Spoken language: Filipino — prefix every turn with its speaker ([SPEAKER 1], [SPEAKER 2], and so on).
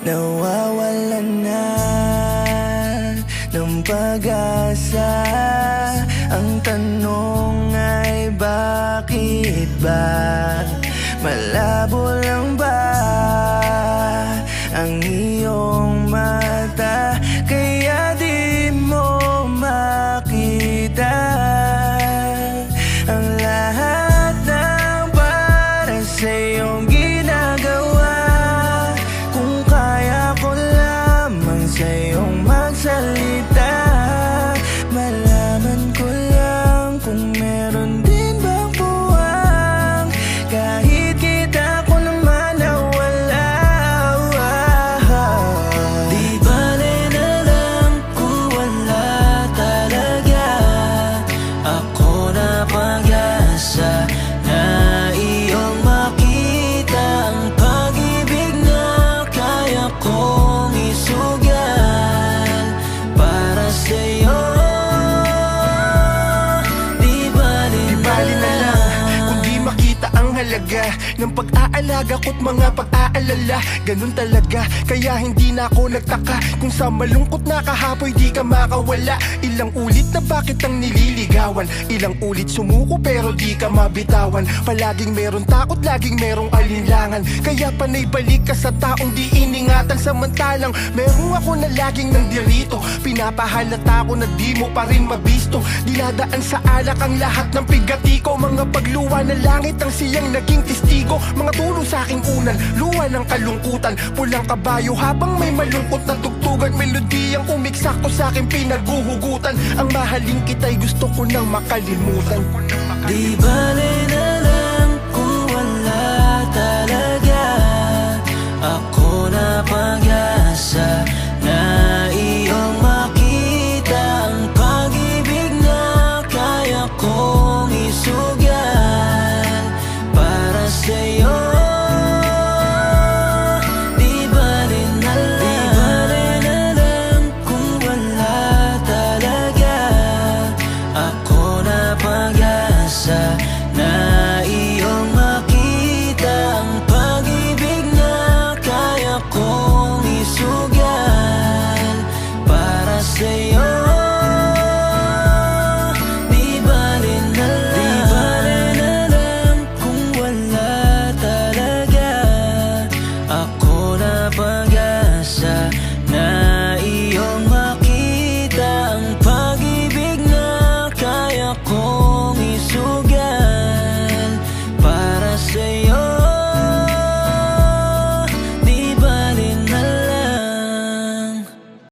[SPEAKER 1] nawawalan na ng pag-asa. Ang tanong ay bakit ba? Malabo lang ba ang iyong mata? Kaya di mo makita ang lahat ng para sa iyong ginagawa. Kung kaya ko lamang sa iyong magsalita, malaman ko lang kung meron din bang buwang kahit kita ko naman nawala. Di bale na lang kung wala talaga. Ako na pag-asa na iyong makita ang pag-ibig na kaya kong isugal para sa'yo. Di bali na lang kung di makita ang halaga ng pag-aalaga ko't mga pag-aalala. Ganun talaga, kaya hindi na ako nagtaka kung sa malungkot na kahapoy di ka makawala. Ilang ulit na bakit ang nililigawan, ilang ulit sumuko pero di ka mabitawan. Palaging meron takot, laging merong alinlangan, kaya panay balik ka sa taong di iningatan. Samantalang meron ako na laging nandirito, pinapahalata ko na di mo pa rin mabisto. Dinadaan sa alak ang lahat ng pigati ko, mga pagluwa na langit ang siyang naging testigo. Mga tulong sa aking unan, luha ng kalungkutan, pulang kabayo habang may malungkot na tugtugan. Melodiyang umiksak ko sa aking pinaguhugutan, ang mahalin kita'y gusto ko nang makalimutan. Di bale na lang kung wala talaga. Ako na pag-asa na iyong makita ang pag-ibig na kaya kong isugal para sa'yo. Di bale na lang kung wala talaga. Ako na pag-asa na iyong makita ang pag-ibig na kaya kong isugal para sa'yo. Di bale na lang kung wala talaga. Ako na